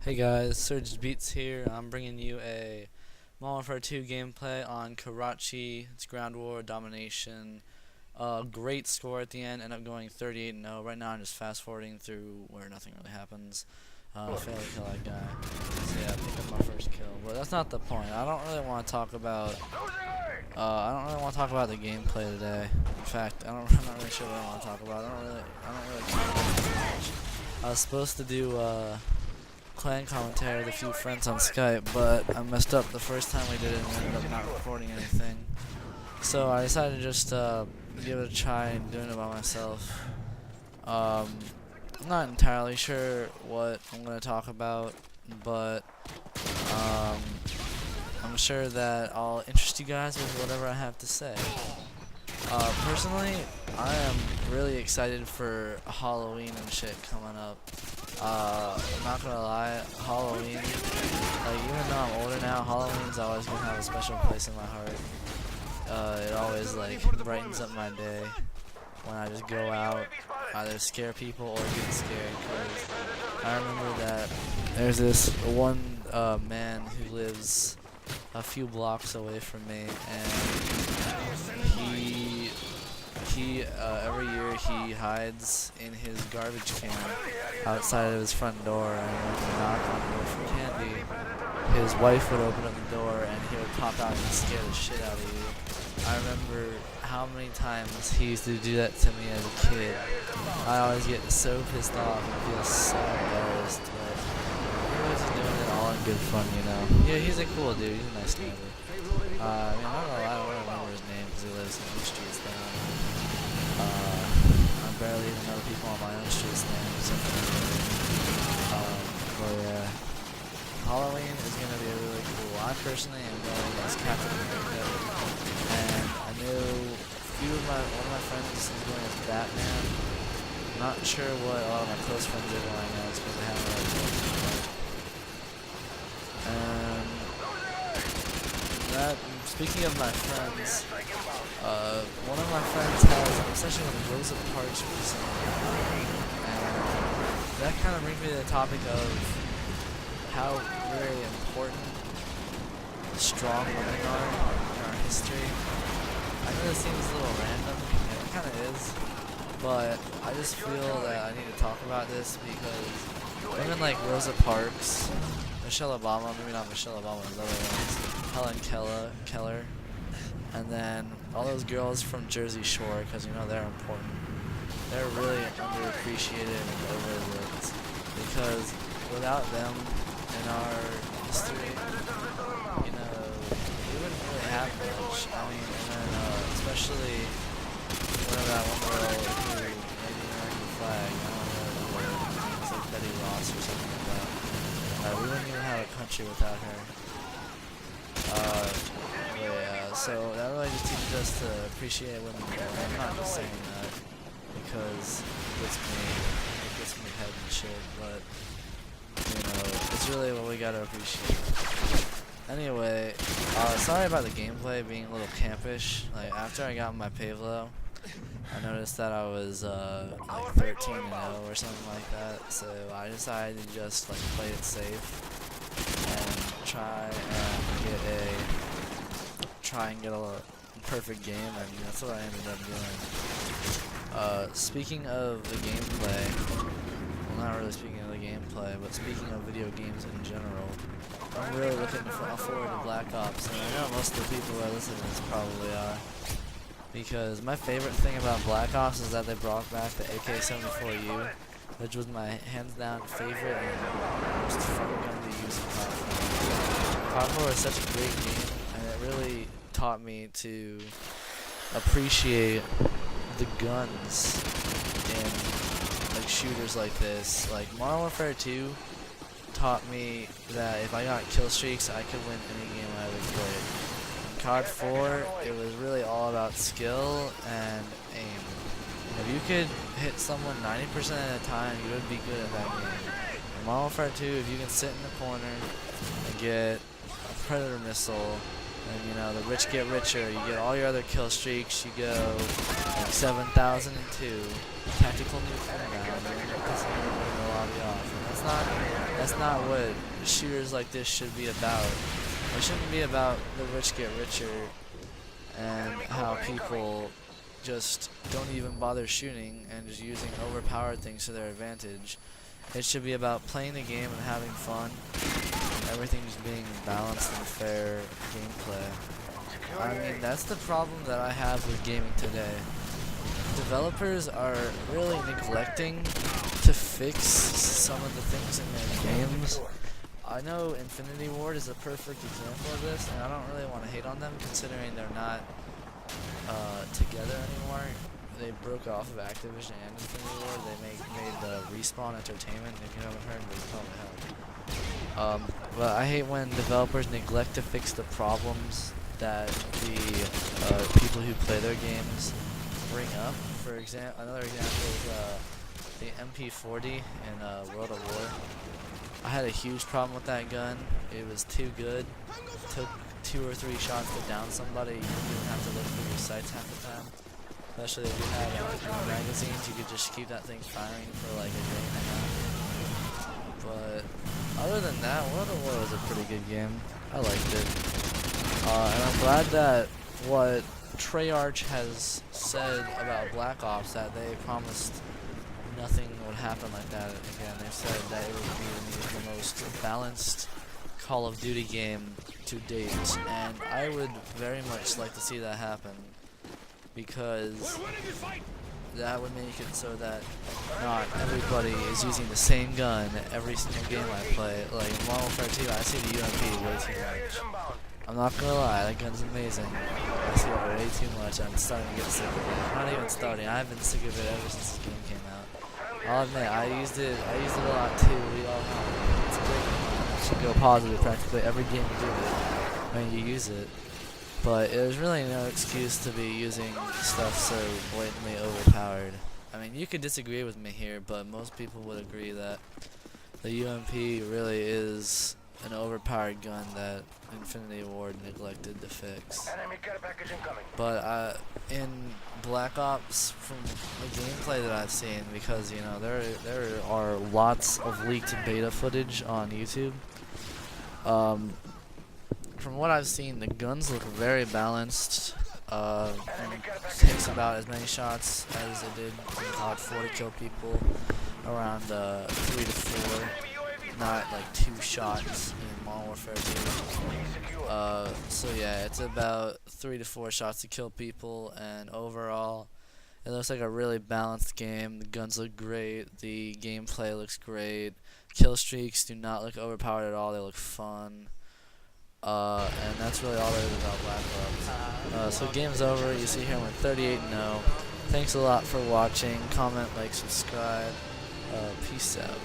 Hey guys, Surge Beats here. I'm bringing you a Modern Warfare 2 gameplay on Karachi. It's ground war, domination. Great score at the end. Ended up going 38-0. Right now I'm just fast forwarding through where nothing really happens. Failed to kill that guy. So yeah, picked up my first kill. But that's not the point. I don't really want to talk about. The gameplay today. In fact, I'm not really sure what I want to talk about. I don't really care about it much. I was supposed to do clan commentary with a few friends on Skype, but I messed up the first time we did it and ended up not recording anything. So I decided to just give it a try and doing it by myself. I'm not entirely sure what I'm going to talk about, but I'm sure that I'll interest you guys with whatever I have to say. Personally, I am really excited for Halloween and shit coming up. I'm not gonna lie, Halloween, like even though I'm older now, Halloween's always gonna have a special place in my heart. It always like brightens up my day when I just go out, either scare people or get scared. Cause I remember that there's this one man who lives a few blocks away from me, and he every year he hides in his garbage can outside of his front door, and when you knock on the door for candy, his wife would open up the door and he would pop out and scare the shit out of you. I remember how many times he used to do that to me as a kid. I always get so pissed off and feel so embarrassed, but he was just doing it all in good fun, you know. Yeah, he's a cool dude, he's a nice neighbor. I mean, I don't remember his name because he lives in the streets down. I barely even know the people on my own street's names. But yeah, Halloween is gonna be really cool. I personally am going as Captain America, and I know one of my friends is going as Batman. I'm not sure what a lot of my close friends are going as because they haven't really told me yet. And speaking of my friends, one of my friends has an obsession with Rosa Parks recently, and that kind of brings me to the topic of how very important strong women are in our history. I know this seems a little random, and it kind of is, but I just feel that I need to talk about this because women like Rosa Parks, Michelle Obama, maybe not Michelle Obama, the other ones, Helen Keller, and then all those girls from Jersey Shore, because you know they're important. They're really underappreciated and overlooked, because without them in our history, you know, we wouldn't really have much. I mean, and then especially whenever that one girl who made the American flag, I don't know what her name is, like Betty Ross or something like that. We wouldn't even have a country without her. Yeah, so that really just teaches us to appreciate women more. I'm not just saying that because it gets me head and shit, but you know, it's really what we gotta appreciate. Anyway, sorry about the gameplay being a little campish. Like after I got my Pavlo, I noticed that I was like 13-0 or something like that, so I decided to just like play it safe and try and get a perfect game, and that's what I ended up doing. Speaking of the gameplay, well, not really speaking of the gameplay, but speaking of video games in general, I'm really looking forward to Black Ops, and I know most of the people that listen to this probably are. Because my favorite thing about Black Ops is that they brought back the AK-74U, which was my hands down favorite and most fun gun to use in COD 4. COD 4 is such a great game, and it really taught me to appreciate the guns in like shooters like this. Like Modern Warfare 2 taught me that if I got kill streaks, I could win any game I ever played. COD 4, it was really all about skill and aim. If you could hit someone 90% of the time, you would be good at that game. In Modern Warfare 2, if you can sit in the corner and get a Predator missile, and you know, the rich get richer, you get all your other kill streaks, you go like 7,002, tactical nuke inbound, and you're pissing everybody in the lobby off. And that's That's not what shooters like this should be about. It shouldn't be about the rich get richer and how people just don't even bother shooting and just using overpowered things to their advantage. It should be about playing the game and having fun. Everything's being balanced and fair gameplay. I mean, that's the problem that I have with gaming today. Developers are really neglecting to fix some of the things in their games. I know Infinity Ward is a perfect example of this, and I don't really want to hate on them considering they're not together anymore. They broke off of Activision and Infinity Ward. They made Respawn Entertainment. If you haven't heard, they probably have. But I hate when developers neglect to fix the problems that the people who play their games bring up. For example, another example is the MP40 in World of War. I had a huge problem with that gun. It was too good. It took 2 or 3 shots to down somebody. You didn't even have to look for your sights half the time. Especially if you had magazines, you could just keep that thing firing for like a day and a half. But other than that, World of War was a pretty good game. I liked it. And I'm glad that what Treyarch has said about Black Ops, that they promised nothing would happen like that again. They said that it would be the most balanced Call of Duty game to date, and I would very much like to see that happen, because that would make it so that not everybody is using the same gun every single game I play. Like in Modern Warfare 2, I see the UMP way too much. I'm not gonna lie, that gun's amazing. I see it way too much. I'm starting to get sick of it. I'm not even starting. I've been sick of it ever since this game came out. I'll admit, I used it a lot too. We all know it. It's a great game. It should go positive practically every game you do it when you use it. But there's really no excuse to be using stuff so blatantly overpowered. I mean, you could disagree with me here, but most people would agree that the UMP really is an overpowered gun that Infinity Ward neglected to fix. But in Black Ops, from the gameplay that I've seen, because you know there are lots of leaked beta footage on YouTube. From what I've seen, the guns look very balanced. And takes about as many shots as it did in COD 4 to kill people, around 3 to 4. Not like 2 shots in Modern Warfare 2. So yeah, it's about 3 to 4 shots to kill people, and overall, it looks like a really balanced game. The guns look great, the gameplay looks great, kill streaks do not look overpowered at all, they look fun. And that's really all there is about Black Ops. So game's over, you see here I went 38-0. Thanks a lot for watching, comment, like, subscribe, peace out.